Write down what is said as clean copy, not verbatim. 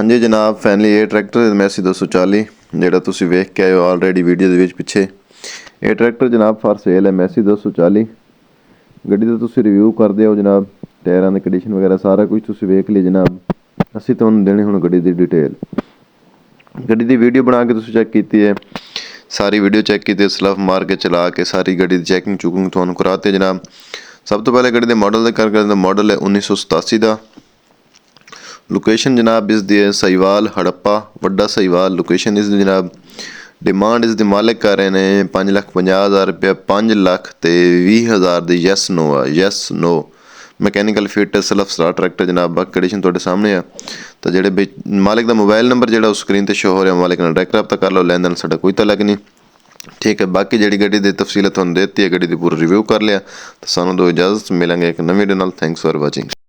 ਹਾਂਜੀ ਜਨਾਬ, ਫਾਈਨਲੀ ਇਹ ਟਰੈਕਟਰ ਮੈਸੀ 240 ਜਿਹੜਾ ਤੁਸੀਂ ਵੇਖ ਕੇ ਆਏ ਹੋ ਆਲਰੇਡੀ ਵੀਡੀਓ ਦੇ ਵਿੱਚ ਪਿੱਛੇ। ਇਹ ਟਰੈਕਟਰ ਜਨਾਬ ਫਾਰ ਸੇਲ ਹੈ, ਮੈਸੀ 240। ਗੱਡੀ ਦਾ ਤੁਸੀਂ ਰਿਵਿਊ ਕਰਦੇ ਹੋ ਜਨਾਬ, ਟਾਇਰਾਂ ਦੀ ਕੰਡੀਸ਼ਨ ਵਗੈਰਾ ਸਾਰਾ ਕੁਝ ਤੁਸੀਂ ਵੇਖ ਲਈ ਜਨਾਬ। ਅਸੀਂ ਤੁਹਾਨੂੰ ਦੇਣੀ ਹੁਣ ਗੱਡੀ ਦੀ ਡਿਟੇਲ। ਗੱਡੀ ਦੀ ਵੀਡੀਓ ਬਣਾ ਕੇ ਤੁਸੀਂ ਚੈੱਕ ਕੀਤੀ ਹੈ, ਸਾਰੀ ਵੀਡੀਓ ਚੈੱਕ ਕੀਤੀ, ਸਲਫ ਮਾਰ ਕੇ ਚਲਾ ਕੇ ਸਾਰੀ ਗੱਡੀ ਦੀ ਚੈਕਿੰਗ ਚੁਕਿੰਗ ਤੁਹਾਨੂੰ ਕਰਾਤੇ ਜਨਾਬ। ਸਭ ਤੋਂ ਪਹਿਲੇ ਗੱਡੀ ਦੇ ਮਾਡਲ ਦਾ ਕਰ ਕਰਦੇ, ਮਾਡਲ ਹੈ 1987 ਦਾ। ਲੋਕੇਸ਼ਨ ਜਨਾਬ ਇਸ ਦੀ ਹੈ ਸਹੀਵਾਲ ਹੜੱਪਾ, ਵੱਡਾ ਸਹੀਵਾਲ ਲੋਕੇਸ਼ਨ ਇਸ ਦੀ ਜਨਾਬ। ਡਿਮਾਂਡ ਇਸ ਦੇ ਮਾਲਿਕ ਕਰ ਰਹੇ ਨੇ 5,50,000 ਰੁਪਇਆ, 5,20,000 ਦੀ ਯੈਸ ਨੋ ਆ, yes no. Mechanical fit self start tractor ਜਨਾਬ। ਬਾਕੀ ਕੰਡੀਸ਼ਨ ਤੁਹਾਡੇ ਸਾਹਮਣੇ ਆ। ਤਾਂ ਜਿਹੜੇ ਮਾਲਿਕ ਦਾ ਮੋਬਾਈਲ ਨੰਬਰ ਜਿਹੜਾ ਉਸ ਸਕਰੀਨ ਤੇ ਸ਼ੋ ਹੋ ਰਿਹਾ, ਮਾਲਿਕ ਨਾਲ ਡਾਇਰੈਕਟ ਰਾਬਤਾ ਕਰ ਲਓ, ਲੈਣ ਦੇਣ ਸਾਡਾ ਕੋਈ ਤਾਲੁਕ ਨਹੀਂ, ਠੀਕ ਹੈ। ਬਾਕੀ ਜਿਹੜੀ ਗੱਡੀ ਦੀ ਤਫਸੀਲ ਤੁਹਾਨੂੰ ਦੇ ਦਿੱਤੀ ਹੈ, ਗੱਡੀ ਦੀ ਪੂਰਾ ਰਿਵਿਊ ਕਰ ਲਿਆ। ਤਾਂ ਸਾਨੂੰ ਦਿਓ ਇਜਾਜ਼ਤ, ਮਿਲਾਂਗੇ ਇੱਕ ਨਵੀਂ ਵੀਡੀਓ ਨਾਲ। Thanks for watching.